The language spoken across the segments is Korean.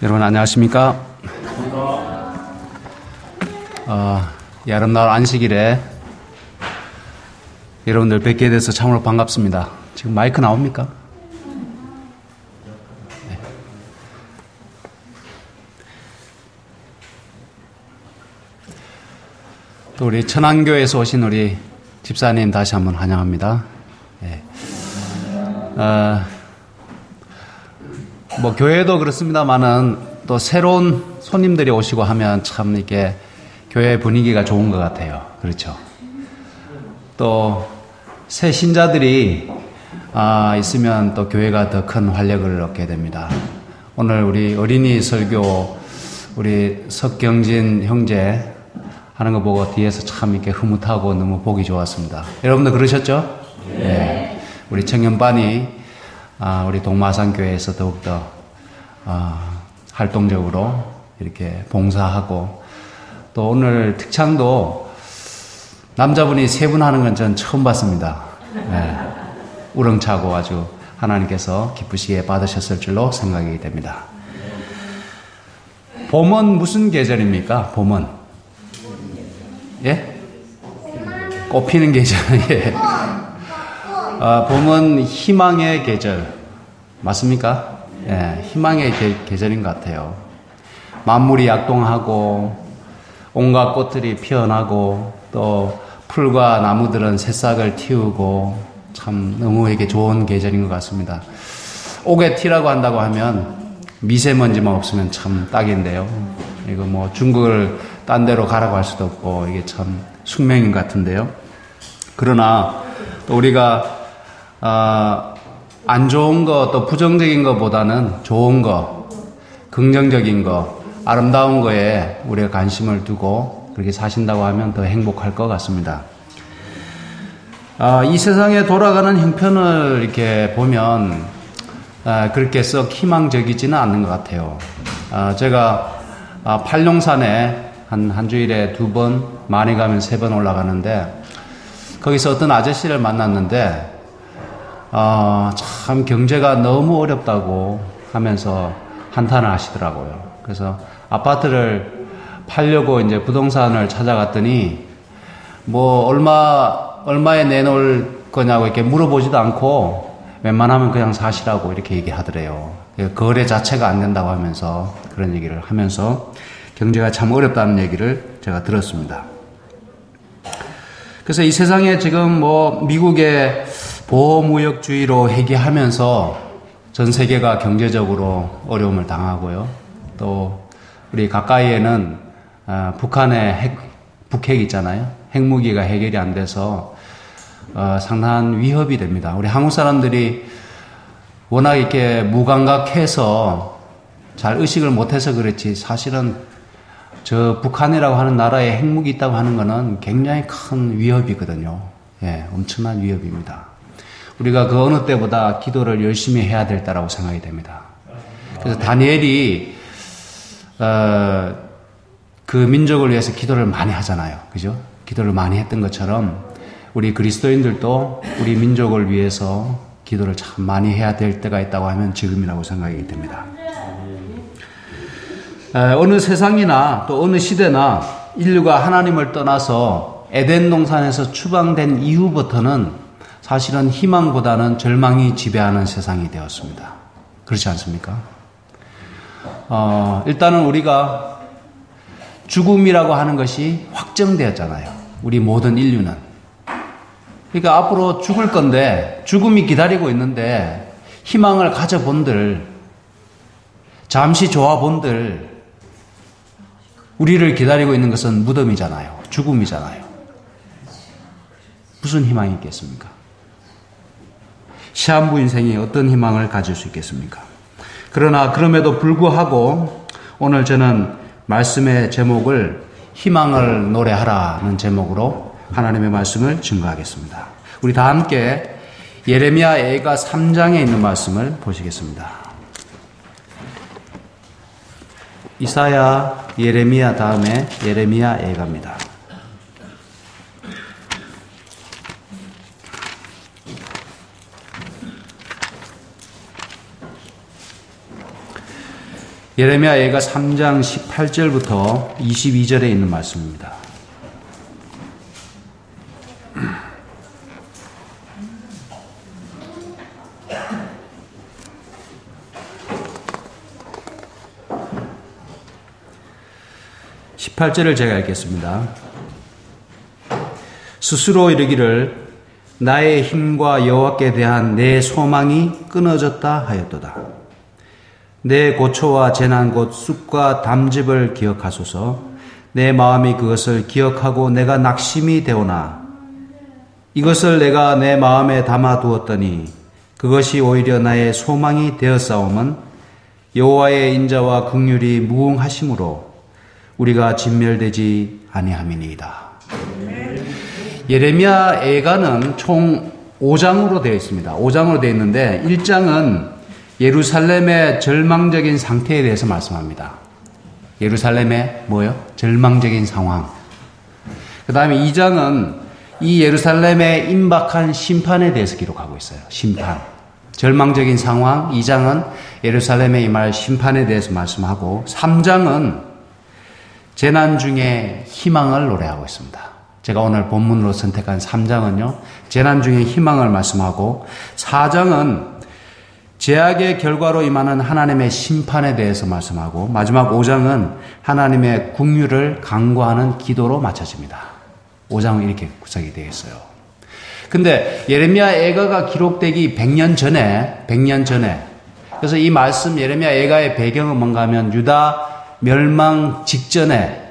여러분 안녕하십니까? 여름날 안식일에 여러분들 뵙게 돼서 참으로 반갑습니다. 지금 마이크 나옵니까? 네. 또 우리 천안교회에서 오신 우리 집사님 다시 한번 환영합니다. 네. 뭐 교회도 그렇습니다만은 또 새로운 손님들이 오시고 하면 참 이렇게 교회 분위기가 좋은 것 같아요. 그렇죠? 또 새 신자들이 있으면 또 교회가 더 큰 활력을 얻게 됩니다. 오늘 우리 어린이 설교 우리 석경진 형제 하는 거 보고 뒤에서 참 이렇게 흐뭇하고 너무 보기 좋았습니다. 여러분들 그러셨죠? 네. 우리 청년반이 우리 동마산교회에서 더욱더 활동적으로 이렇게 봉사하고 또 오늘 특창도 남자분이 3분 하는 건 전 처음 봤습니다. 네. 우렁차고 아주 하나님께서 기쁘시게 받으셨을 줄로 생각이 됩니다. 봄은 무슨 계절입니까? 봄은? 예? 꽃 피는 계절. 예. 봄은 희망의 계절. 맞습니까? 예, 희망의 계절인 것 같아요. 만물이 약동하고 온갖 꽃들이 피어나고 또 풀과 나무들은 새싹을 틔우고 참 너무에게 좋은 계절인 것 같습니다. 오게티라고 한다고 하면 미세먼지만 없으면 참 딱인데요. 이거 뭐 중국을 딴 데로 가라고 할 수도 없고 이게 참 숙명인 것 같은데요. 그러나 또 우리가 안 좋은 거 또 부정적인 것보다는 좋은 거, 긍정적인 거, 아름다운 거에 우리가 관심을 두고 그렇게 사신다고 하면 더 행복할 것 같습니다. 이 세상에 돌아가는 형편을 이렇게 보면 그렇게 썩 희망적이지는 않는 것 같아요. 제가 팔룡산에 한 주일에 2번, 많이 가면 3번 올라가는데 거기서 어떤 아저씨를 만났는데 참 경제가 너무 어렵다고 하면서 한탄을 하시더라고요. 그래서 아파트를 팔려고 이제 부동산을 찾아갔더니 뭐 얼마에 내놓을 거냐고 이렇게 물어보지도 않고 웬만하면 그냥 사시라고 이렇게 얘기하더래요. 거래 자체가 안 된다고 하면서 그런 얘기를 하면서 경제가 참 어렵다는 얘기를 제가 들었습니다. 그래서 이 세상에 지금 뭐 미국의 보호무역주의로 회귀하면서 전 세계가 경제적으로 어려움을 당하고요. 또 우리 가까이에는 북한의 북핵 있잖아요. 핵무기가 해결이 안 돼서 상당한 위협이 됩니다. 우리 한국 사람들이 워낙 이렇게 무감각해서 잘 의식을 못해서 그렇지 사실은 저 북한이라고 하는 나라에 핵무기 있다고 하는 거는 굉장히 큰 위협이거든요. 예, 엄청난 위협입니다. 우리가 그 어느 때보다 기도를 열심히 해야 될 때라고 생각이 됩니다. 그래서 다니엘이 그 민족을 위해서 기도를 많이 하잖아요. 그죠? 기도를 많이 했던 것처럼 우리 그리스도인들도 우리 민족을 위해서 기도를 참 많이 해야 될 때가 있다고 하면 지금이라고 생각이 됩니다. 어느 세상이나 또 어느 시대나 인류가 하나님을 떠나서 에덴 동산에서 추방된 이후부터는 사실은 희망보다는 절망이 지배하는 세상이 되었습니다. 그렇지 않습니까? 일단은 우리가 죽음이라고 하는 것이 확정되었잖아요. 우리 모든 인류는. 그러니까 앞으로 죽을 건데 죽음이 기다리고 있는데 희망을 가져본들, 잠시 좋아본들, 우리를 기다리고 있는 것은 무덤이잖아요. 죽음이잖아요. 무슨 희망이 있겠습니까? 시한부 인생이 어떤 희망을 가질 수 있겠습니까? 그러나 그럼에도 불구하고 오늘 저는 말씀의 제목을 희망을 노래하라는 제목으로 하나님의 말씀을 증거하겠습니다. 우리 다 함께 예레미야 애가 3장에 있는 말씀을 보시겠습니다. 이사야, 예레미야 다음에 예레미야 애가입니다. 예레미야 예가 3장 18절부터 22절에 있는 말씀입니다. (18절을) 제가 읽겠습니다. 스스로 이르기를 나의 힘과 여호와께 대한 내 소망이 끊어졌다 하였도다. 내 고초와 재난 곧 쑥과 담즙을 기억하소서. 내 마음이 그것을 기억하고 내가 낙심이 되오나 이것을 내가 내 마음에 담아 두었더니 그것이 오히려 나의 소망이 되었사오면 여호와의 인자와 긍휼이 무궁하심으로 우리가 진멸되지 아니함이니이다. 예레미야 예가는 총 5장으로 되어 있습니다. 5장으로 되어 있는데 1장은 예루살렘의 절망적인 상태에 대해서 말씀합니다. 예루살렘의 뭐요? 절망적인 상황. 그 다음에 2장은 이 예루살렘의 임박한 심판에 대해서 기록하고 있어요. 심판. 절망적인 상황. 2장은 예루살렘에 임할 심판에 대해서 말씀하고 3장은 재난 중에 희망을 노래하고 있습니다. 제가 오늘 본문으로 선택한 3장은요. 재난 중에 희망을 말씀하고 4장은 죄악의 결과로 임하는 하나님의 심판에 대해서 말씀하고 마지막 5장은 하나님의 긍휼을 간구하는 기도로 마쳐집니다. 5장은 이렇게 구성이 되어 있어요. 근데 예레미야 예가가 기록되기 100년 전에 그래서 이 말씀 예레미야 예가의 배경은 뭔가 하면 유다 멸망 직전에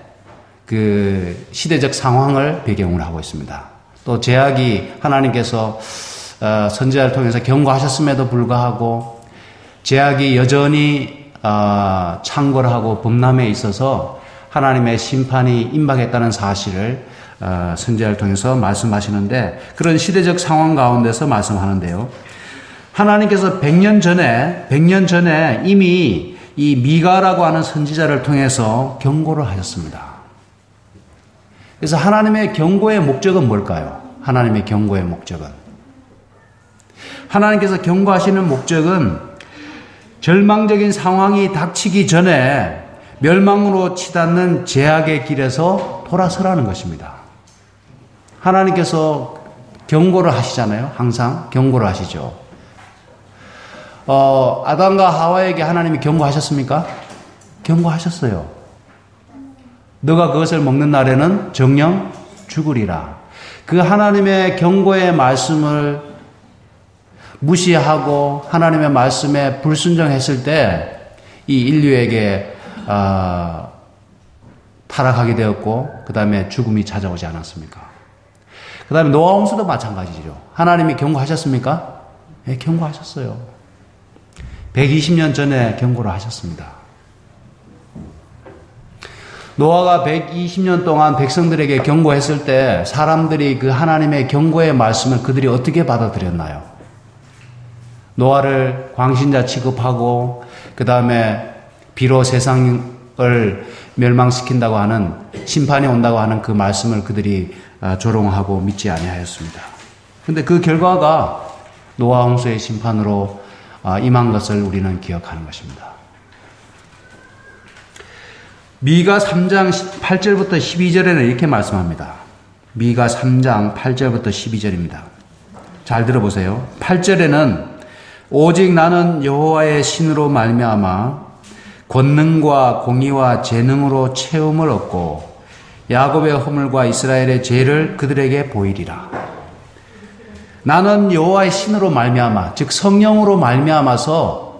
그 시대적 상황을 배경으로 하고 있습니다. 또 죄악이 하나님께서 선지자를 통해서 경고하셨음에도 불구하고 죄악이 여전히 창궐하고 범람해 있어서 하나님의 심판이 임박했다는 사실을 선지자를 통해서 말씀하시는데 그런 시대적 상황 가운데서 말씀하는데요. 하나님께서 100년 전에 이미 이 미가라고 하는 선지자를 통해서 경고를 하셨습니다. 그래서 하나님의 경고의 목적은 뭘까요? 하나님의 경고의 목적은 하나님께서 경고하시는 목적은 절망적인 상황이 닥치기 전에 멸망으로 치닫는 죄악의 길에서 돌아서라는 것입니다. 하나님께서 경고를 하시잖아요. 항상 경고를 하시죠. 아담과 하와에게 하나님이 경고하셨습니까? 경고하셨어요. 너가 그것을 먹는 날에는 정녕 죽으리라. 그 하나님의 경고의 말씀을 무시하고 하나님의 말씀에 불순종했을 때 이 인류에게 타락하게 되었고 그 다음에 죽음이 찾아오지 않았습니까? 그 다음에 노아 홍수도 마찬가지죠. 하나님이 경고하셨습니까? 네, 경고하셨어요. 120년 전에 경고를 하셨습니다. 노아가 120년 동안 백성들에게 경고했을 때 사람들이 그 하나님의 경고의 말씀을 그들이 어떻게 받아들였나요? 노아를 광신자 취급하고 그 다음에 비로 세상을 멸망시킨다고 하는 심판이 온다고 하는 그 말씀을 그들이 조롱하고 믿지 아니하였습니다. 그런데 그 결과가 노아 홍수의 심판으로 임한 것을 우리는 기억하는 것입니다. 미가 3장 8절부터 12절에는 이렇게 말씀합니다. 미가 3장 8절부터 12절입니다. 잘 들어보세요. 8절에는 오직 나는 여호와의 신으로 말미암아 권능과 공의와 재능으로 채움을 얻고 야곱의 허물과 이스라엘의 죄를 그들에게 보이리라. 나는 여호와의 신으로 말미암아, 즉 성령으로 말미암아서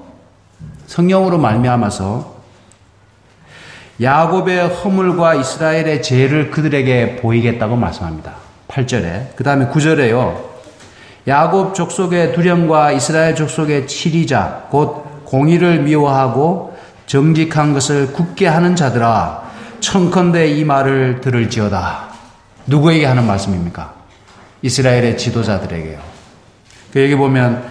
야곱의 허물과 이스라엘의 죄를 그들에게 보이겠다고 말씀합니다. 8절에. 그 다음에 9절에요. 야곱 족속의 두령과 이스라엘 족속의 치리자 곧 공의를 미워하고 정직한 것을 굳게 하는 자들아 청컨대 이 말을 들을지어다. 누구에게 하는 말씀입니까? 이스라엘의 지도자들에게요. 여기 보면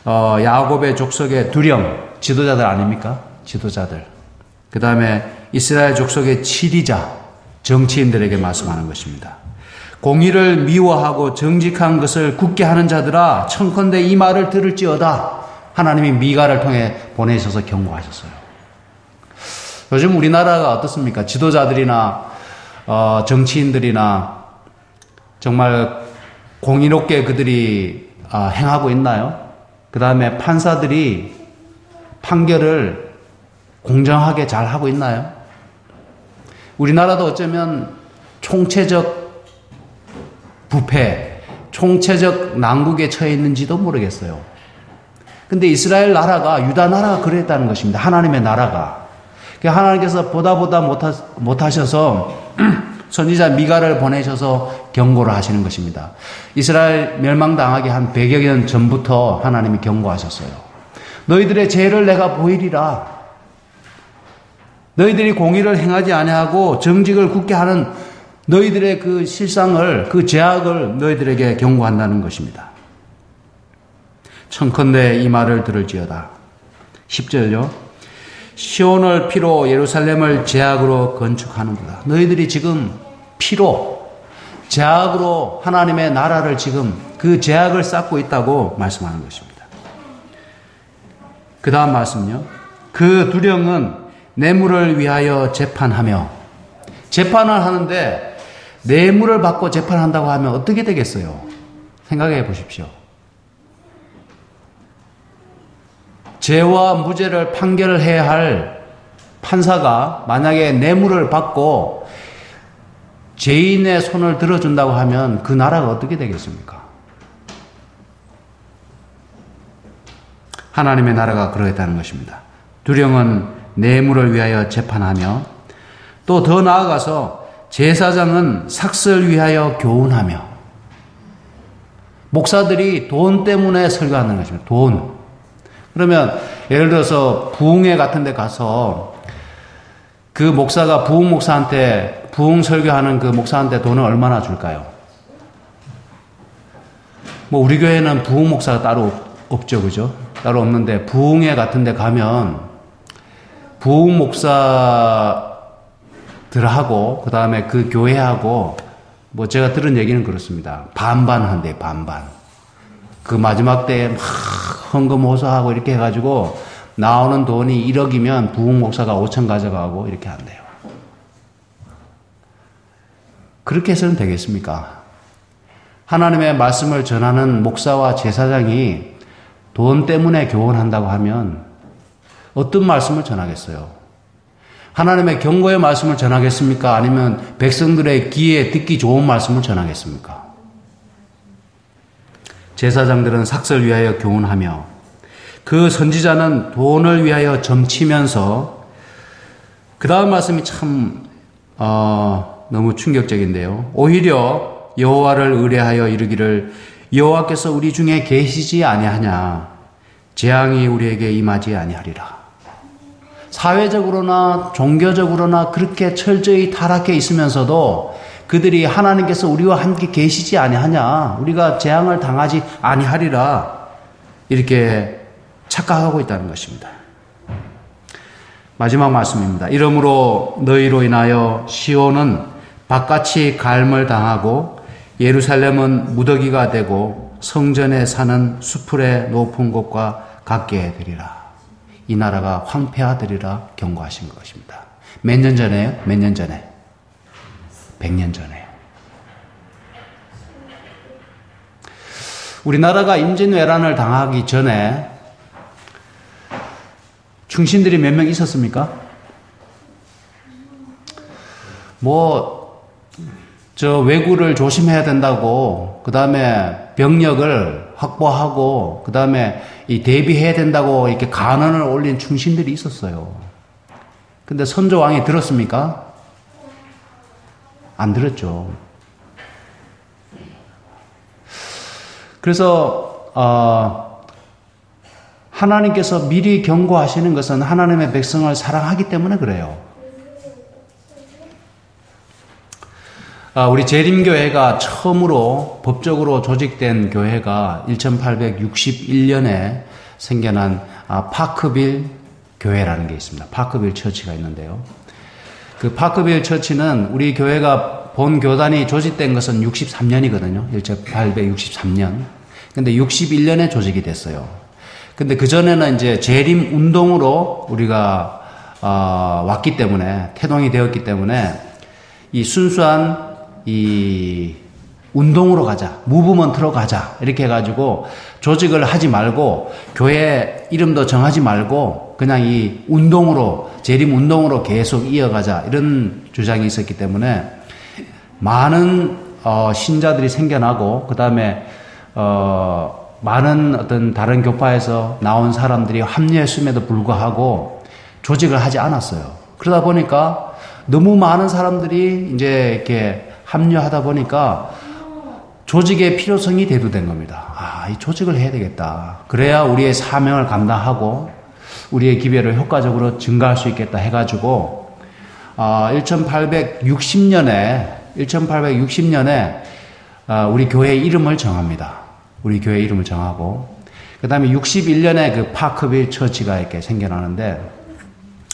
야곱의 족속의 두령 지도자들 아닙니까? 지도자들. 그 다음에 이스라엘 족속의 치리자 정치인들에게 말씀하는 것입니다. 공의를 미워하고 정직한 것을 굳게 하는 자들아 청컨대 이 말을 들을지어다. 하나님이 미가를 통해 보내셔서 경고하셨어요. 요즘 우리나라가 어떻습니까? 지도자들이나 정치인들이나 정말 공의롭게 그들이 행하고 있나요? 그 다음에 판사들이 판결을 공정하게 잘 하고 있나요? 우리나라도 어쩌면 총체적 부패, 총체적 난국에 처해 있는지도 모르겠어요. 근데 이스라엘 나라가, 유다 나라가 그랬다는 것입니다. 하나님의 나라가. 하나님께서 보다 못하셔서 선지자 미가를 보내셔서 경고를 하시는 것입니다. 이스라엘 멸망당하기 한 100여 년 전부터 하나님이 경고하셨어요. 너희들의 죄를 내가 보이리라. 너희들이 공의를 행하지 아니하고 정직을 굳게 하는 너희들의 그 실상을, 그 죄악을 너희들에게 경고한다는 것입니다. 청컨대 이 말을 들을지어다. 10절요. 시온을 피로 예루살렘을 죄악으로 건축하는구나. 너희들이 지금 피로, 죄악으로 하나님의 나라를 지금 그 죄악을 쌓고 있다고 말씀하는 것입니다. 그 다음 말씀요. 그 두령은 뇌물을 위하여 재판하며, 재판을 하는데 뇌물을 받고 재판한다고 하면 어떻게 되겠어요? 생각해 보십시오. 죄와 무죄를 판결을 해야 할 판사가 만약에 뇌물을 받고 죄인의 손을 들어준다고 하면 그 나라가 어떻게 되겠습니까? 하나님의 나라가 그러했다는 것입니다. 두령은 뇌물을 위하여 재판하며, 또 더 나아가서 제사장은 삭슬 위하여 교훈하며, 목사들이 돈 때문에 설교하는 것입니다. 돈. 그러면 예를 들어서 부흥회 같은 데 가서 그 목사가 부흥 목사한테, 부흥 설교하는 그 목사한테 돈을 얼마나 줄까요? 우리 교회는 부흥 목사가 따로 없죠, 그죠? 따로 없는데 부흥회 같은 데 가면 부흥 목사들하고 그 다음에 그 교회하고 제가 들은 얘기는 그렇습니다. 반반 한대, 반반. 그 마지막 때에 막 헌금 호소하고 이렇게 해가지고 나오는 돈이 1억이면 부흥 목사가 5천 가져가고 이렇게 한대요. 그렇게 해서는 되겠습니까? 하나님의 말씀을 전하는 목사와 제사장이 돈 때문에 교훈한다고 하면 어떤 말씀을 전하겠어요? 하나님의 경고의 말씀을 전하겠습니까? 아니면 백성들의 귀에 듣기 좋은 말씀을 전하겠습니까? 제사장들은 삭슬 위하여 교훈하며, 그 선지자는 돈을 위하여 점치면서, 그 다음 말씀이 참 너무 충격적인데요. 오히려 여호와를 의뢰하여 이르기를 여호와께서 우리 중에 계시지 아니하냐, 재앙이 우리에게 임하지 아니하리라. 사회적으로나 종교적으로나 그렇게 철저히 타락해 있으면서도 그들이 하나님께서 우리와 함께 계시지 아니하냐, 우리가 재앙을 당하지 아니하리라, 이렇게 착각하고 있다는 것입니다. 마지막 말씀입니다. 이러므로 너희로 인하여 시온은 바깥이 갈물 당하고 예루살렘은 무더기가 되고 성전에 사는 수풀의 높은 곳과 같게 되리라. 이 나라가 황폐하되리라 경고하신 것입니다. 몇 년 전에요? 몇 년 전에? 100년 전에요. 우리나라가 임진왜란을 당하기 전에 충신들이 몇 명 있었습니까? 왜구를 조심해야 된다고, 그 다음에 병력을 확보하고, 그 다음에 대비해야 된다고 이렇게 간언을 올린 충신들이 있었어요. 근데 선조왕이 들었습니까? 안 들었죠. 그래서 하나님께서 미리 경고하시는 것은 하나님의 백성을 사랑하기 때문에 그래요. 우리 재림교회가 처음으로 법적으로 조직된 교회가 1861년에 생겨난 파크빌 교회라는 게 있습니다. 파크빌 처치가 있는데요. 그 파크빌 처치는 우리 교회가 본 교단이 조직된 것은 63년이거든요. 1863년. 근데 61년에 조직이 됐어요. 근데 그전에는 이제 재림 운동으로 우리가 왔기 때문에, 태동이 되었기 때문에 이 순수한 이 운동으로 가자, 무브먼트로 가자 이렇게 해가지고 조직을 하지 말고 교회 이름도 정하지 말고 그냥 이 운동으로, 재림 운동으로 계속 이어가자 이런 주장이 있었기 때문에 많은 신자들이 생겨나고 그 다음에 많은 어떤 다른 교파에서 나온 사람들이 합류했음에도 불구하고 조직을 하지 않았어요. 그러다 보니까 너무 많은 사람들이 이제 이렇게 합류하다 보니까 조직의 필요성이 대두된 겁니다. 이 조직을 해야 되겠다. 그래야 우리의 사명을 감당하고 우리의 기별을 효과적으로 증가할 수 있겠다 해가지고 1860년에 우리 교회의 이름을 정합니다. 우리 교회 이름을 정하고 그 다음에 61년에 그 파크빌 처치가 이렇게 생겨나는데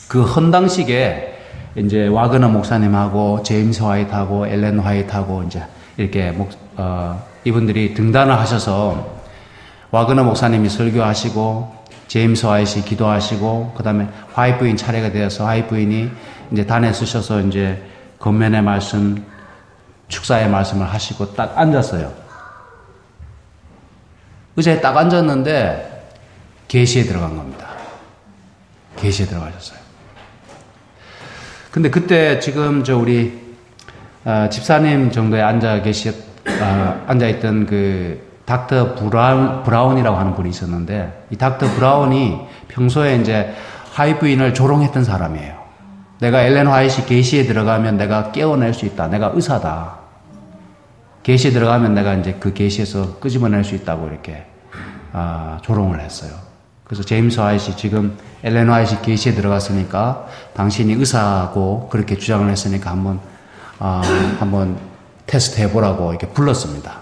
그 헌당식에 이제 와그너 목사님하고 제임스 화이트하고 엘렌 화이트하고 이제 이렇게 이분들이 등단을 하셔서 와그너 목사님이 설교하시고 제임스 화이트이 기도하시고 그 다음에 화이트 부인 차례가 되어서 화이트 부인이 이제 단에 서셔서 이제 권면의 말씀, 축사의 말씀을 하시고 딱 앉았어요. 의자에 딱 앉았는데 계시에 들어간 겁니다. 계시에 들어가셨어요. 근데 그때 지금 우리 집사님 정도에 앉아있던 그 닥터 브라운이라고 하는 분이 있었는데 이 닥터 브라운이 평소에 이제 화이트 부인을 조롱했던 사람이에요. 내가 엘렌 화이트이 계시에 들어가면 내가 깨워낼 수 있다. 내가 의사다. 계시에 들어가면 내가 이제 그 계시에서 끄집어낼 수 있다고 이렇게 조롱을 했어요. 그래서 제임스 화이트이 지금 엘렌 화이트이 계시에 들어갔으니까 당신이 의사고 그렇게 주장을 했으니까 한번 테스트 해보라고 이렇게 불렀습니다.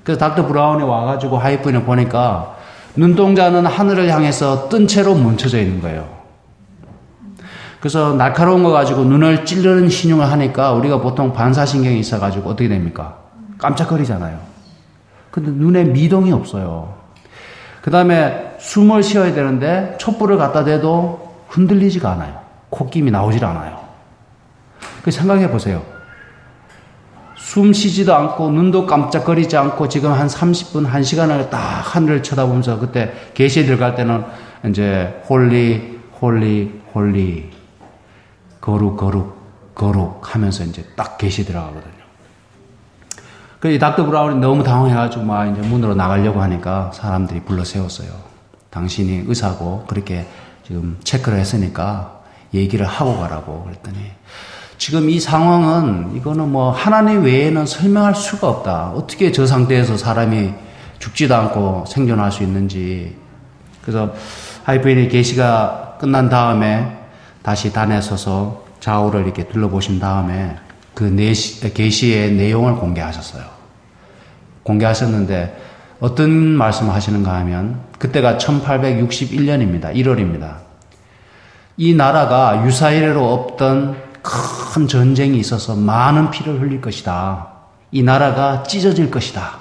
그래서 닥터 브라운이 와가지고 화이트 부인을 보니까 눈동자는 하늘을 향해서 뜬 채로 멈춰져 있는 거예요. 그래서 날카로운 거 가지고 눈을 찌르는 신용을 하니까 우리가 보통 반사신경이 있어가지고 어떻게 됩니까? 깜짝거리잖아요. 근데 눈에 미동이 없어요. 그 다음에 숨을 쉬어야 되는데 촛불을 갖다 대도 흔들리지가 않아요. 콧김이 나오질 않아요. 생각해 보세요. 숨 쉬지도 않고 눈도 깜짝거리지 않고 지금 한 30분, 1시간을 딱 하늘을 쳐다보면서 그때 계시에 들어갈 때는 이제 홀리 거룩 하면서 이제 딱 계시 들어가거든요. 그래서 닥터 브라운이 너무 당황해가지고 막 이제 문으로 나가려고 하니까 사람들이 불러 세웠어요. 당신이 의사고 그렇게 지금 체크를 했으니까 얘기를 하고 가라고 그랬더니 지금 이 상황은 이거는 뭐 하나님 외에는 설명할 수가 없다. 어떻게 저 상태에서 사람이 죽지도 않고 생존할 수 있는지. 그래서 하이프인의 계시가 끝난 다음에 다시 단에 서서 좌우를 이렇게 둘러보신 다음에 그 계시의 내용을 공개하셨어요. 공개하셨는데 어떤 말씀을 하시는가 하면 그때가 1861년입니다. 1월입니다. 이 나라가 유사이래로 없던 큰 전쟁이 있어서 많은 피를 흘릴 것이다. 이 나라가 찢어질 것이다.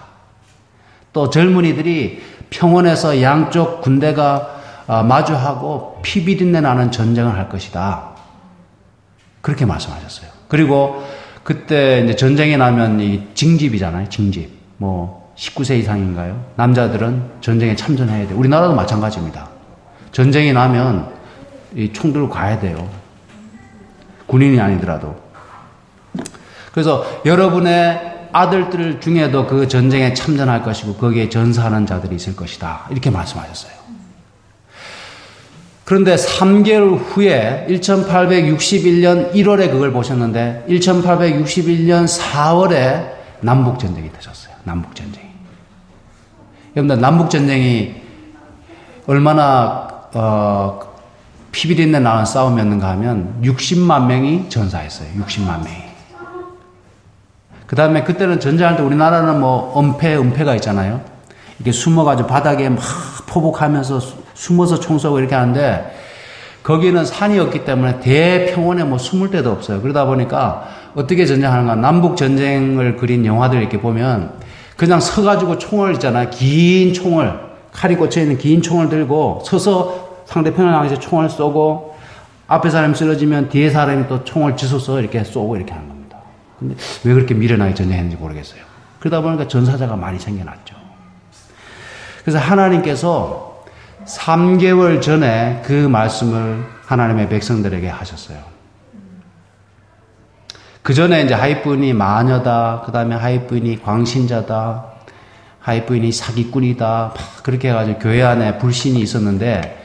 또 젊은이들이 평원에서 양쪽 군대가 마주하고 피비린내 나는 전쟁을 할 것이다. 그렇게 말씀하셨어요. 그리고 그때 이제 전쟁이 나면 이 징집이잖아요. 징집. 뭐 19세 이상인가요? 남자들은 전쟁에 참전해야 돼요. 우리나라도 마찬가지입니다. 전쟁이 나면 이 총 들고 가야 돼요. 군인이 아니더라도. 그래서 여러분의 아들들 중에도 그 전쟁에 참전할 것이고 거기에 전사하는 자들이 있을 것이다. 이렇게 말씀하셨어요. 그런데 3개월 후에 1861년 1월에 그걸 보셨는데 1861년 4월에 남북전쟁이 터졌어요. 남북전쟁이. 여러분들 남북전쟁이 얼마나 피비린내 나는 싸움이었는가 하면 60만 명이 전사했어요. 60만 명이. 그 다음에 그때는 전쟁할 때 우리나라는 뭐 은폐가 있잖아요. 이렇게 숨어가지고 바닥에 막 포복하면서 숨어서 총 쏘고 이렇게 하는데 거기는 산이 없기 때문에 대평원에 뭐 숨을 데도 없어요. 그러다 보니까 어떻게 전쟁하는가. 남북 전쟁을 그린 영화들 이렇게 보면 그냥 서가지고 총을 있잖아요. 긴 총을, 칼이 꽂혀있는 긴 총을 들고 서서 상대편을 향해서 총을 쏘고 앞에 사람이 쓰러지면 뒤에 사람이 또 총을 지소서 이렇게 쏘고 이렇게 하는 겁니다. 근데 왜 그렇게 미련하게 전쟁했는지 모르겠어요. 그러다 보니까 전사자가 많이 생겨났죠. 그래서 하나님께서 3개월 전에 그 말씀을 하나님의 백성들에게 하셨어요. 그 전에 이제 하윗부인이 마녀다, 그 다음에 하윗부인이 광신자다, 하윗부인이 사기꾼이다, 막 그렇게 해가지고 교회 안에 불신이 있었는데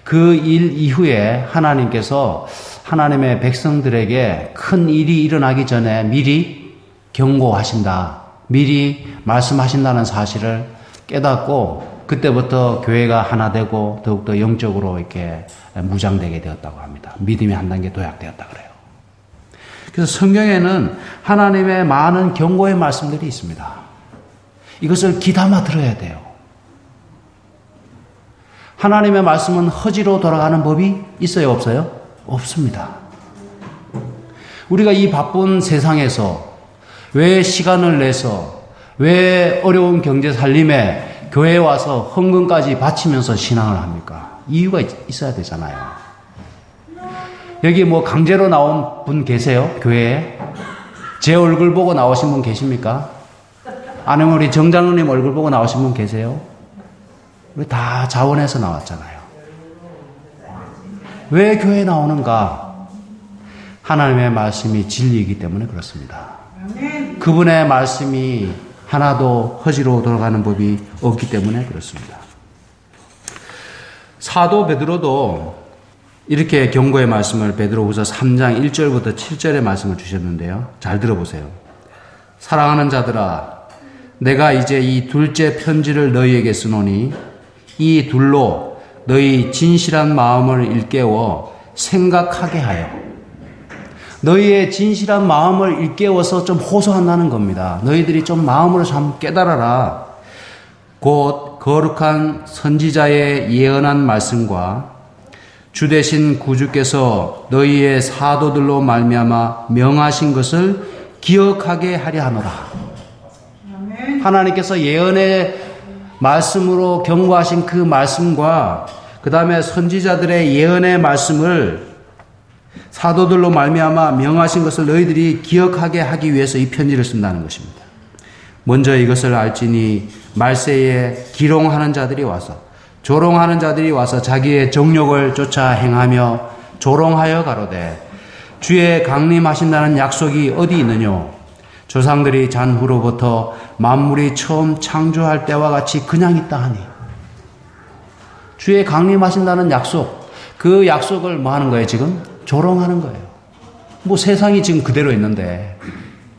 그 일 이후에 하나님께서 하나님의 백성들에게 큰 일이 일어나기 전에 미리 경고하신다, 미리 말씀하신다는 사실을 깨닫고 그때부터 교회가 하나 되고 더욱더 영적으로 이렇게 무장되게 되었다고 합니다. 믿음이 한 단계 도약되었다 그래요. 그래서 성경에는 하나님의 많은 경고의 말씀들이 있습니다. 이것을 귀담아 들어야 돼요. 하나님의 말씀은 허지로 돌아가는 법이 있어요, 없어요? 없습니다. 우리가 이 바쁜 세상에서 왜 시간을 내서 왜 어려운 경제 살림에 교회에 와서 헌금까지 바치면서 신앙을 합니까? 이유가 있어야 되잖아요. 여기 뭐 강제로 나온 분 계세요? 교회에? 제 얼굴 보고 나오신 분 계십니까? 아니면 우리 정장로님 얼굴 보고 나오신 분 계세요? 우리 다 자원해서 나왔잖아요. 왜 교회에 나오는가? 하나님의 말씀이 진리이기 때문에 그렇습니다. 그분의 말씀이 하나도 허지로 돌아가는 법이 없기 때문에 그렇습니다. 사도 베드로도 이렇게 경고의 말씀을 베드로후서 3장 1절부터 7절의 말씀을 주셨는데요. 잘 들어보세요. 사랑하는 자들아, 내가 이제 이 둘째 편지를 너희에게 쓰노니 이 둘로 너희 진실한 마음을 일깨워 생각하게 하여. 너희의 진실한 마음을 일깨워서 좀 호소한다는 겁니다. 너희들이 좀 마음으로 좀 깨달아라. 곧 거룩한 선지자의 예언한 말씀과 주 되신 구주께서 너희의 사도들로 말미암아 명하신 것을 기억하게 하려 하노라. 하나님께서 예언의 말씀으로 경고하신 그 말씀과 그 다음에 선지자들의 예언의 말씀을 사도들로 말미암아 명하신 것을 너희들이 기억하게 하기 위해서 이 편지를 쓴다는 것입니다. 먼저 이것을 알지니 말세에 기롱하는 자들이 와서 조롱하는 자들이 와서 자기의 정욕을 쫓아 행하며 조롱하여 가로되 주의 강림하신다는 약속이 어디 있느뇨? 조상들이 잔 후로부터 만물이 처음 창조할 때와 같이 그냥 있다 하니. 주의 강림하신다는 약속, 그 약속을 뭐 하는 거예요 지금? 조롱하는 거예요. 뭐 세상이 지금 그대로 있는데,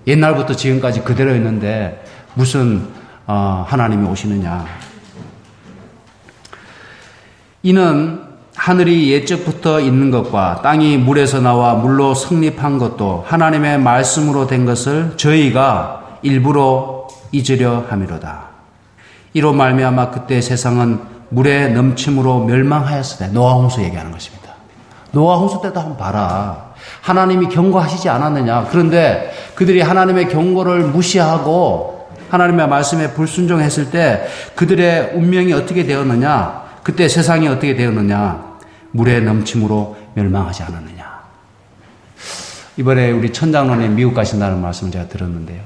옛날부터 지금까지 그대로 있는데 무슨 하나님이 오시느냐. 이는 하늘이 옛적부터 있는 것과 땅이 물에서 나와 물로 성립한 것도 하나님의 말씀으로 된 것을 저희가 일부러 잊으려 함이로다. 이로 말미암아 그때 세상은 물의 넘침으로 멸망하였으되. 노아 홍수 얘기하는 것입니다. 노아 홍수 때도 한번 봐라. 하나님이 경고하시지 않았느냐. 그런데 그들이 하나님의 경고를 무시하고 하나님의 말씀에 불순종했을 때 그들의 운명이 어떻게 되었느냐. 그때 세상이 어떻게 되었느냐. 물의 넘침으로 멸망하지 않았느냐. 이번에 우리 천장로님 미국 가신다는 말씀을 제가 들었는데요.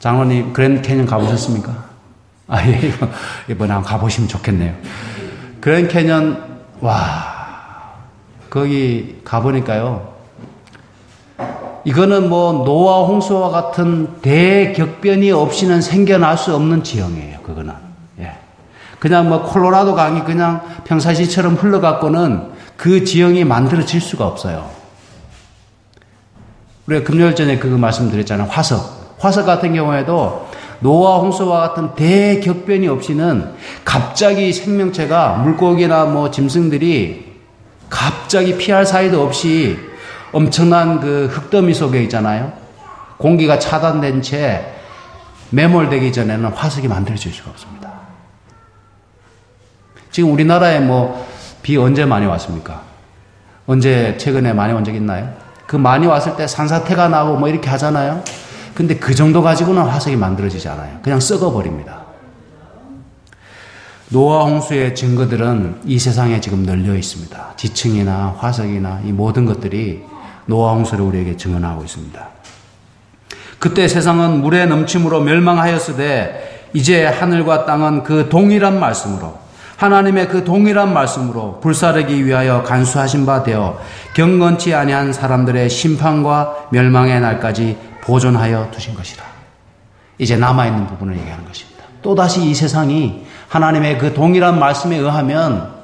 장로님 그랜드 캐년 가보셨습니까? 아, 예, 이번에 한번 가보시면 좋겠네요. 그랜드 캐년, 와, 거기 가보니까요. 이거는 뭐 노아 홍수와 같은 대격변이 없이는 생겨날 수 없는 지형이에요. 그거는. 예. 그냥 뭐 콜로라도 강이 그냥 평상시처럼 흘러갖고는 그 지형이 만들어질 수가 없어요. 우리가 금요일 전에 그거 말씀드렸잖아요. 화석 같은 경우에도 노아 홍수와 같은 대격변이 없이는 갑자기 생명체가 물고기나 뭐 짐승들이 갑자기 피할 사이도 없이 엄청난 그 흙더미 속에 있잖아요. 공기가 차단된 채 매몰되기 전에는 화석이 만들어질 수가 없습니다. 지금 우리나라에 뭐 비 언제 많이 왔습니까? 언제 최근에 많이 온 적 있나요? 그 많이 왔을 때 산사태가 나고 뭐 이렇게 하잖아요. 근데 그 정도 가지고는 화석이 만들어지지 않아요. 그냥 썩어버립니다. 노아 홍수의 증거들은 이 세상에 지금 널려 있습니다. 지층이나 화석이나 이 모든 것들이 노아 홍수를 우리에게 증언하고 있습니다. 그때 세상은 물의 넘침으로 멸망하였으되 이제 하늘과 땅은 그 동일한 말씀으로, 하나님의 그 동일한 말씀으로 불사르기 위하여 간수하신 바 되어 경건치 아니한 사람들의 심판과 멸망의 날까지 보존하여 두신 것이라. 이제 남아있는 부분을 얘기하는 것입니다. 또다시 이 세상이 하나님의 그 동일한 말씀에 의하면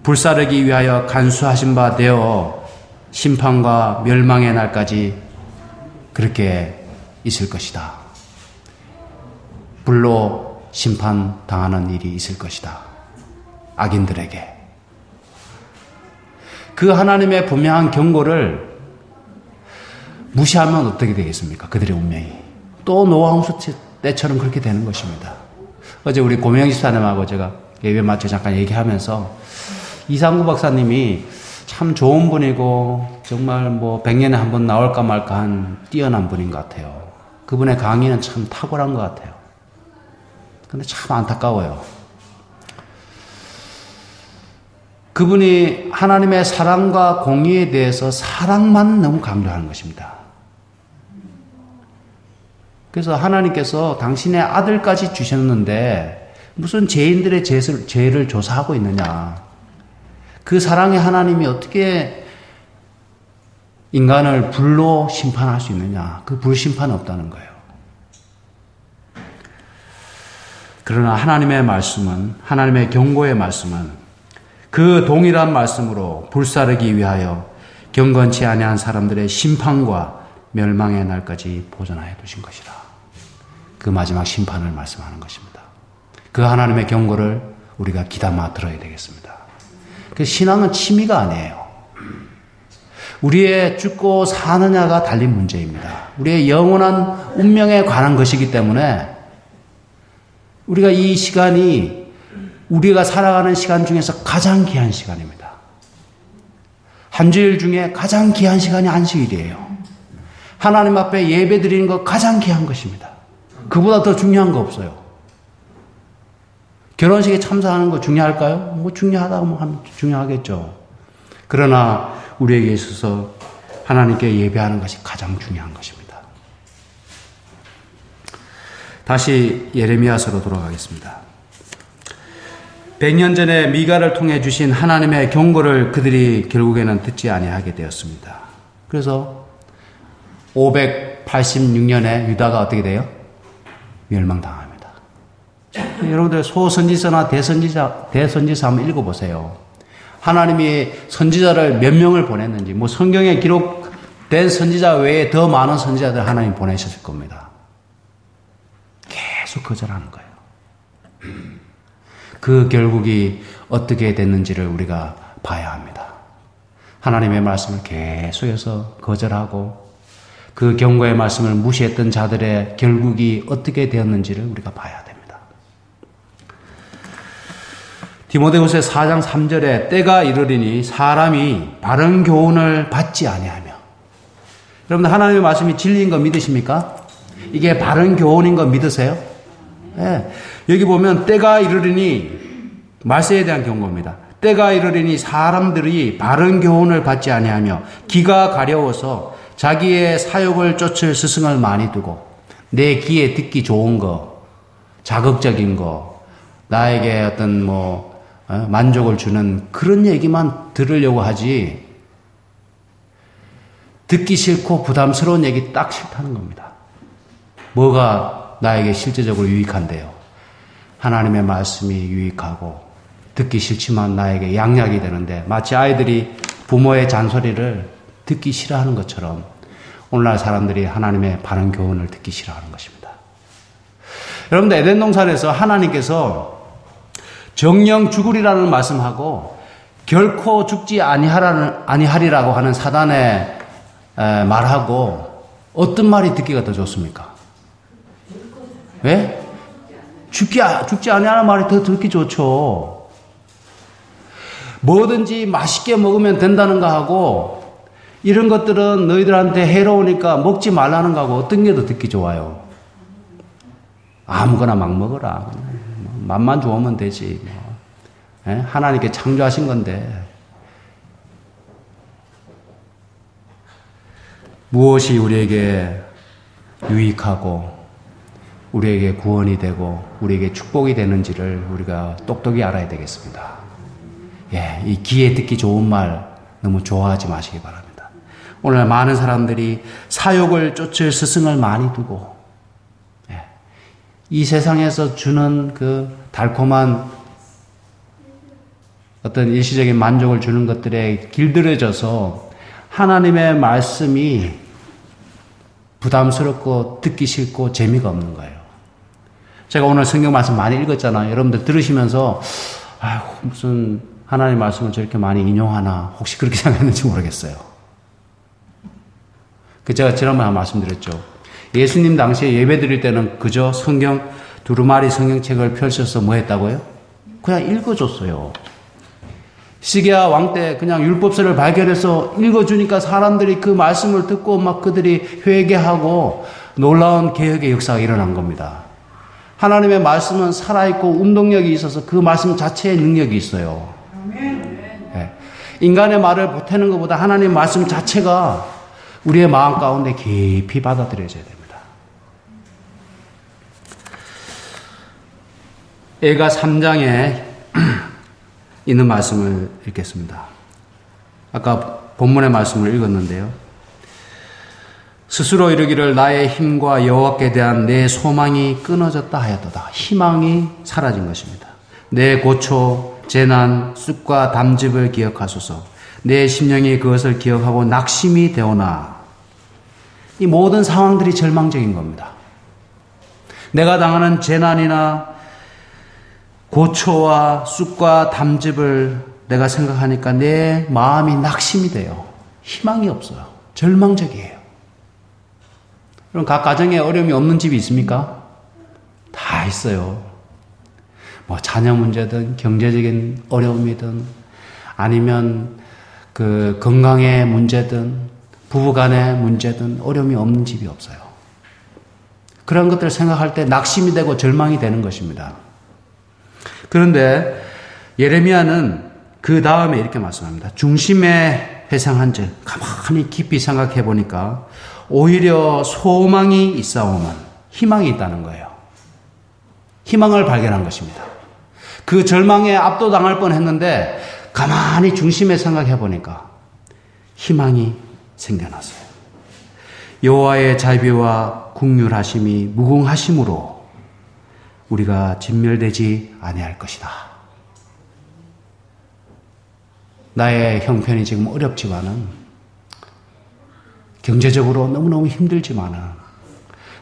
불사르기 위하여 간수하신 바 되어 심판과 멸망의 날까지 그렇게 있을 것이다. 불로 심판당하는 일이 있을 것이다. 악인들에게. 그 하나님의 분명한 경고를 무시하면 어떻게 되겠습니까? 그들의 운명이. 또 노아 홍수 때처럼 그렇게 되는 것입니다. 어제 우리 고명희 집사님하고 제가 예배 마쳐 잠깐 얘기하면서 이상구 박사님이 참 좋은 분이고 정말 뭐 100년에 한 번 나올까 말까 한 뛰어난 분인 것 같아요. 그분의 강의는 참 탁월한 것 같아요. 근데 참 안타까워요. 그분이 하나님의 사랑과 공의에 대해서 사랑만 너무 강조하는 것입니다. 그래서 하나님께서 당신의 아들까지 주셨는데 무슨 죄인들의 죄를 조사하고 있느냐. 그 사랑의 하나님이 어떻게 인간을 불로 심판할 수 있느냐. 그 불심판은 없다는 거예요. 그러나 하나님의 말씀은, 하나님의 경고의 말씀은 그 동일한 말씀으로 불사르기 위하여 경건치 아니한 사람들의 심판과 멸망의 날까지 보존하여 두신 것이라. 그 마지막 심판을 말씀하는 것입니다. 그 하나님의 경고를 우리가 귀담아 들어야 되겠습니다. 그 신앙은 취미가 아니에요. 우리의 죽고 사느냐가 달린 문제입니다. 우리의 영원한 운명에 관한 것이기 때문에 우리가 이 시간이 우리가 살아가는 시간 중에서 가장 귀한 시간입니다. 한 주일 중에 가장 귀한 시간이 안식일이에요. 하나님 앞에 예배 드리는 것 가장 귀한 것입니다. 그보다 더 중요한 거 없어요. 결혼식에 참석하는 거 중요할까요? 뭐 중요하다고 하면 중요하겠죠. 그러나 우리에게 있어서 하나님께 예배하는 것이 가장 중요한 것입니다. 다시 예레미야서로 돌아가겠습니다. 100년 전에 미가를 통해 주신 하나님의 경고를 그들이 결국에는 듣지 아니하게 되었습니다. 그래서 586년에 유다가 어떻게 돼요? 멸망당합니다. 여러분들 소선지서나 대선지서 한번 읽어보세요. 하나님이 선지자를 몇 명을 보냈는지, 뭐 성경에 기록된 선지자 외에 더 많은 선지자들 하나님 보내셨을 겁니다. 계속 거절하는 거예요. 그 결국이 어떻게 됐는지를 우리가 봐야 합니다. 하나님의 말씀을 계속해서 거절하고 그 경고의 말씀을 무시했던 자들의 결국이 어떻게 되었는지를 우리가 봐야 됩니다. 디모데후서 4장 3절에 때가 이르리니 사람이 바른 교훈을 받지 아니하며. 여러분들 하나님의 말씀이 진리인 거 믿으십니까? 이게 바른 교훈인 거 믿으세요? 네. 여기 보면 때가 이르리니 말세에 대한 경고입니다. 때가 이르리니 사람들이 바른 교훈을 받지 아니하며 귀가 가려워서 자기의 사욕을 쫓을 스승을 많이 두고 내 귀에 듣기 좋은 거, 자극적인 거, 나에게 어떤 만족을 주는 그런 얘기만 들으려고 하지 듣기 싫고 부담스러운 얘기 딱 싫다는 겁니다. 뭐가 나에게 실제적으로 유익한데요? 하나님의 말씀이 유익하고 듣기 싫지만 나에게 양약이 되는데 마치 아이들이 부모의 잔소리를 듣기 싫어하는 것처럼 오늘날 사람들이 하나님의 바른 교훈을 듣기 싫어하는 것입니다. 여러분들 에덴 동산에서 하나님께서 정령 죽으리라는 말씀하고 결코 죽지 아니하리라고 하는 사단의 말하고 어떤 말이 듣기가 더 좋습니까? 왜? 죽지 아니하는 말이 더 듣기 좋죠. 뭐든지 맛있게 먹으면 된다는 거 하고 이런 것들은 너희들한테 해로우니까 먹지 말라는 거 하고 어떤 게 더 듣기 좋아요? 아무거나 막 먹어라. 맛만 좋으면 되지. 뭐. 하나님께 창조하신 건데. 무엇이 우리에게 유익하고 우리에게 구원이 되고 우리에게 축복이 되는지를 우리가 똑똑히 알아야 되겠습니다. 예, 이 귀에 듣기 좋은 말 너무 좋아하지 마시기 바랍니다. 오늘 많은 사람들이 사욕을 쫓을 스승을 많이 두고 이 세상에서 주는 그 달콤한 어떤 일시적인 만족을 주는 것들에 길들여져서 하나님의 말씀이 부담스럽고 듣기 싫고 재미가 없는 거예요. 제가 오늘 성경 말씀 많이 읽었잖아요. 여러분들 들으시면서 무슨 하나님 말씀을 저렇게 많이 인용하나 혹시 그렇게 생각했는지 모르겠어요. 제가 지난번에 말씀드렸죠. 예수님 당시에 예배 드릴 때는 그저 성경 두루마리 성경책을 펼쳐서 뭐 했다고요? 그냥 읽어줬어요. 시기야 왕 때 그냥 율법서를 발견해서 읽어주니까 사람들이 그 말씀을 듣고 막 그들이 회개하고 놀라운 개혁의 역사가 일어난 겁니다. 하나님의 말씀은 살아있고 운동력이 있어서 그 말씀 자체의 능력이 있어요. 네. 인간의 말을 보태는 것보다 하나님의 말씀 자체가 우리의 마음 가운데 깊이 받아들여져야 됩니다. 애가 3장에 있는 말씀을 읽겠습니다. 아까 본문의 말씀을 읽었는데요. 스스로 이르기를 나의 힘과 여호와께 대한 내 소망이 끊어졌다 하였도다. 희망이 사라진 것입니다. 내 고초, 재난, 쑥과 담즙을 기억하소서. 내 심령이 그것을 기억하고 낙심이 되오나. 이 모든 상황들이 절망적인 겁니다. 내가 당하는 재난이나 고초와 쑥과 담즙을 내가 생각하니까 내 마음이 낙심이 돼요. 희망이 없어요. 절망적이에요. 그럼 각 가정에 어려움이 없는 집이 있습니까? 다 있어요. 뭐 자녀 문제든 경제적인 어려움이든 아니면 그 건강의 문제든 부부간의 문제든 어려움이 없는 집이 없어요. 그런 것들을 생각할 때 낙심이 되고 절망이 되는 것입니다. 그런데 예레미야는 그 다음에 이렇게 말씀합니다. 중심에 회상한 즉 가만히 깊이 생각해 보니까 오히려 소망이 있사오면 희망이 있다는 거예요. 희망을 발견한 것입니다. 그 절망에 압도당할 뻔했는데 가만히 중심에 생각해 보니까 희망이 생겨났어요. 여호와의 자비와 긍휼하심이 무궁하심으로 우리가 진멸되지 아니할 것이다. 나의 형편이 지금 어렵지만은 경제적으로 너무너무 힘들지만은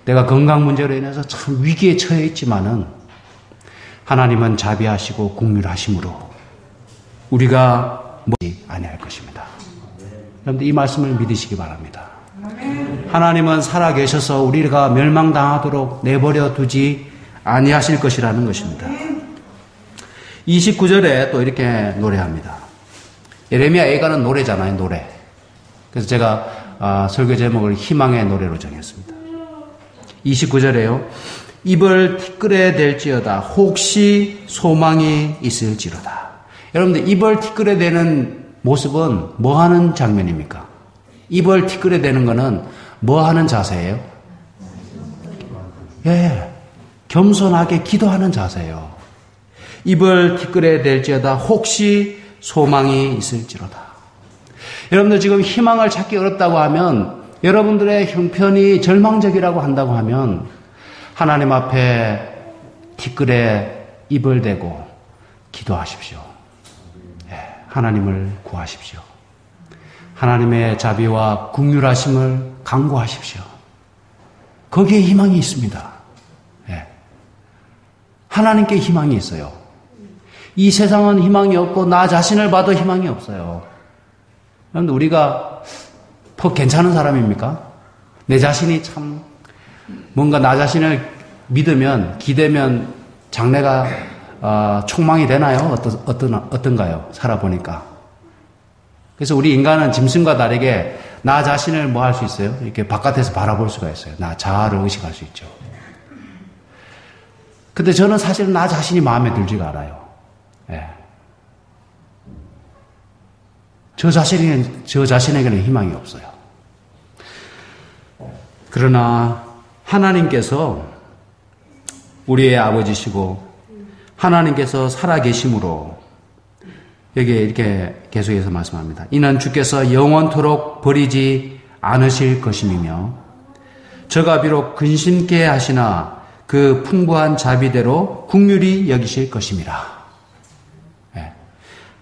내가 건강 문제로 인해서 참 위기에 처해 있지만은 하나님은 자비하시고 긍휼하심으로 우리가 뭐지 아니할 것입니다. 여러분들 이 말씀을 믿으시기 바랍니다. 하나님은 살아계셔서 우리가 멸망당하도록 내버려 두지 아니하실 것이라는 것입니다. 29절에 또 이렇게 노래합니다. 예레미야 애가는 노래잖아요, 노래. 그래서 제가 설교 제목을 희망의 노래로 정했습니다. 29절에요. 입을 티끌에 댈지어다 혹시 소망이 있을지로다. 여러분들 입을 티끌에 대는 모습은 뭐 하는 장면입니까? 입을 티끌에 대는 거는 뭐 하는 자세예요? 예, 겸손하게 기도하는 자세예요. 입을 티끌에 댈지어다 혹시 소망이 있을지로다. 여러분들 지금 희망을 찾기 어렵다고 하면, 여러분들의 형편이 절망적이라고 한다고 하면 하나님 앞에 티끌에 입을 대고 기도하십시오. 하나님을 구하십시오. 하나님의 자비와 긍휼하심을 간구하십시오. 거기에 희망이 있습니다. 하나님께 희망이 있어요. 이 세상은 희망이 없고 나 자신을 봐도 희망이 없어요. 그런데 우리가 더 괜찮은 사람입니까? 내 자신이 참 뭔가 나 자신을 믿으면 기대면 장래가 촉망이 되나요? 어떤가요? 살아보니까. 그래서 우리 인간은 짐승과 다르게 나 자신을 뭐 할 수 있어요? 이렇게 바깥에서 바라볼 수가 있어요. 나 자아를 의식할 수 있죠. 근데 저는 사실 나 자신이 마음에 들지가 않아요. 예. 저 자신에게는 희망이 없어요. 그러나 하나님께서 우리의 아버지시고 하나님께서 살아계심으로 여기에 이렇게 계속해서 말씀합니다. 이는 주께서 영원토록 버리지 않으실 것임이며 저가 비록 근심케 하시나 그 풍부한 자비대로 긍휼히 여기실 것임이라. 네.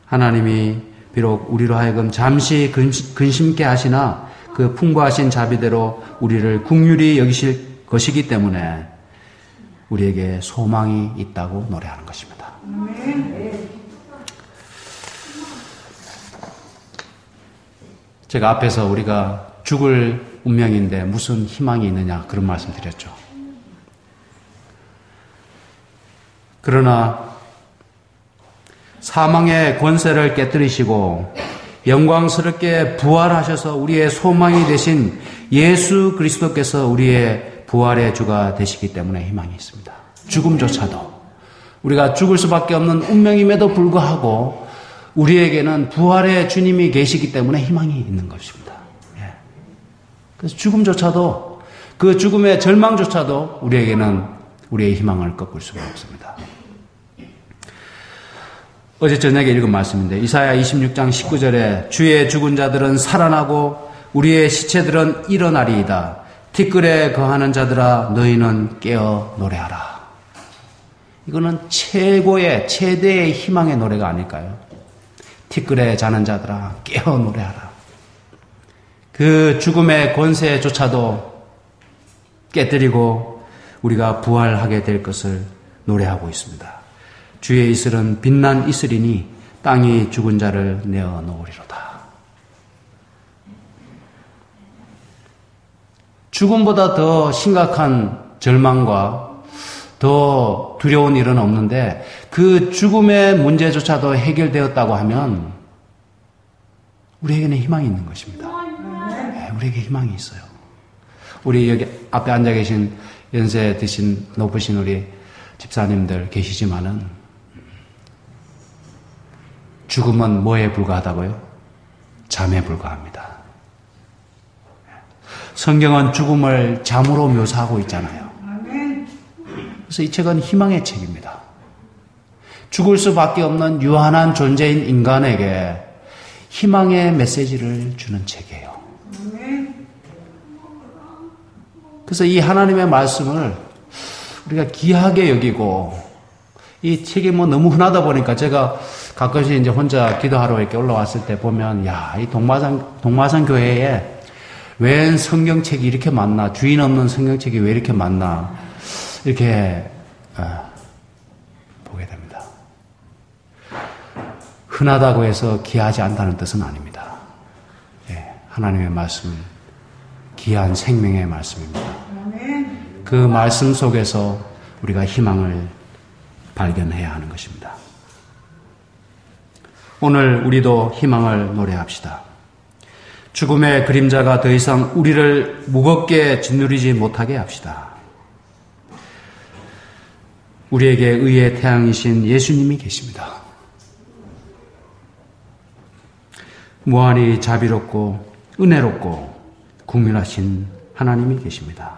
하나님이 비록 우리로 하여금 잠시 근심케 하시나 그 풍부하신 자비대로 우리를 긍휼히 여기실 것이기 때문에 우리에게 소망이 있다고 노래하는 것입니다. 제가 앞에서 우리가 죽을 운명인데 무슨 희망이 있느냐 그런 말씀 드렸죠. 그러나 사망의 권세를 깨뜨리시고 영광스럽게 부활하셔서 우리의 소망이 되신 예수 그리스도께서 우리의 부활의 주가 되시기 때문에 희망이 있습니다. 죽음조차도 우리가 죽을 수밖에 없는 운명임에도 불구하고 우리에게는 부활의 주님이 계시기 때문에 희망이 있는 것입니다. 예. 그래서 죽음조차도 그 죽음의 절망조차도 우리에게는 우리의 희망을 꺾을 수가 없습니다. 어제 저녁에 읽은 말씀인데 이사야 26장 19절에 주의 죽은 자들은 살아나고 우리의 시체들은 일어나리이다. 티끌에 거하는 자들아 너희는 깨어 노래하라. 이거는 최대의 희망의 노래가 아닐까요? 티끌에 자는 자들아 깨어 노래하라. 그 죽음의 권세조차도 깨뜨리고 우리가 부활하게 될 것을 노래하고 있습니다. 주의 이슬은 빛난 이슬이니 땅이 죽은 자를 내어 놓으리로다. 죽음보다 더 심각한 절망과 더 두려운 일은 없는데 그 죽음의 문제조차도 해결되었다고 하면 우리에게는 희망이 있는 것입니다. 네, 우리에게 희망이 있어요. 우리 여기 앞에 앉아 계신 연세 드신 높으신 우리 집사님들 계시지만은 죽음은 뭐에 불과하다고요? 잠에 불과합니다. 성경은 죽음을 잠으로 묘사하고 있잖아요. 그래서 이 책은 희망의 책입니다. 죽을 수밖에 없는 유한한 존재인 인간에게 희망의 메시지를 주는 책이에요. 그래서 이 하나님의 말씀을 우리가 귀하게 여기고 이 책이 뭐 너무 흔하다 보니까 제가 가끔씩 이제 혼자 기도하러 이렇게 올라왔을 때 보면 이 동마산 교회에 웬 성경책이 이렇게 많나, 주인 없는 성경책이 왜 이렇게 많나 이렇게 보게 됩니다. 흔하다고 해서 귀하지 않다는 뜻은 아닙니다. 예, 하나님의 말씀 귀한 생명의 말씀입니다. 그 말씀 속에서 우리가 희망을 발견해야 하는 것입니다. 오늘 우리도 희망을 노래합시다. 죽음의 그림자가 더 이상 우리를 무겁게 짓누르지 못하게 합시다. 우리에게 의의 태양이신 예수님이 계십니다. 무한히 자비롭고 은혜롭고 국민하신 하나님이 계십니다.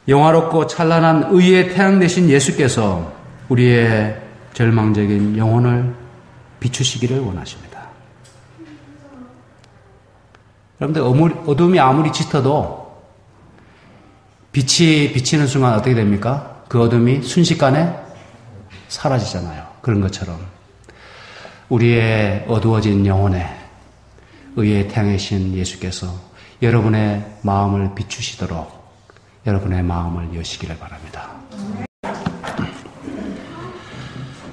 영화롭고 찬란한 의의 태양 되신 예수께서 우리의 절망적인 영혼을 비추시기를 원하십니다. 여러분들 어둠이 아무리 짙어도 빛이 비치는 순간 어떻게 됩니까? 그 어둠이 순식간에 사라지잖아요. 그런 것처럼 우리의 어두워진 영혼에 의의 태양이신 예수께서 여러분의 마음을 비추시도록 여러분의 마음을 여시기를 바랍니다.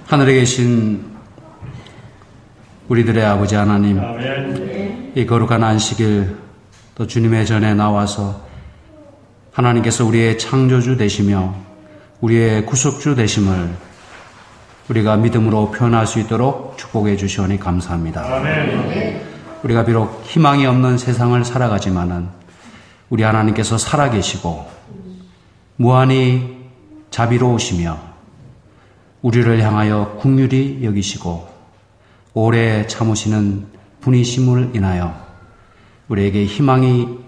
하늘에 계신 우리들의 아버지 하나님, 이 거룩한 안식일 또 주님의 전에 나와서 하나님께서 우리의 창조주 되시며 우리의 구속주 되심을 우리가 믿음으로 표현할 수 있도록 축복해 주시오니 감사합니다. 우리가 비록 희망이 없는 세상을 살아가지만은 우리 하나님께서 살아계시고 무한히 자비로우시며 우리를 향하여 긍휼히 여기시고 오래 참으시는 분이심을 인하여 우리에게 희망이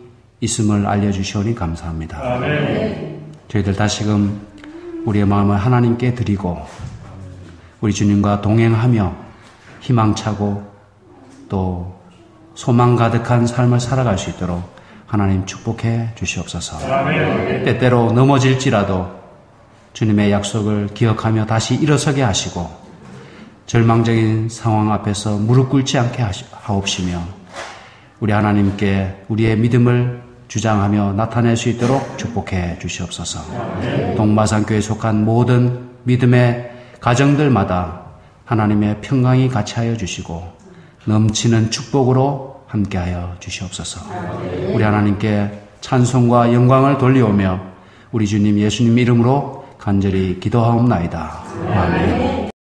있음을 알려주시오니 감사합니다. 아멘. 저희들 다시금 우리의 마음을 하나님께 드리고 우리 주님과 동행하며 희망차고 또 소망 가득한 삶을 살아갈 수 있도록 하나님 축복해 주시옵소서. 아멘. 때때로 넘어질지라도 주님의 약속을 기억하며 다시 일어서게 하시고 절망적인 상황 앞에서 무릎 꿇지 않게 하옵시며 우리 하나님께 우리의 믿음을 주장하며 나타낼 수 있도록 축복해 주시옵소서. 동마산교회에 속한 모든 믿음의 가정들마다 하나님의 평강이 같이하여 주시고 넘치는 축복으로 함께하여 주시옵소서. 우리 하나님께 찬송과 영광을 돌리오며 우리 주님 예수님 이름으로 간절히 기도하옵나이다. 아멘.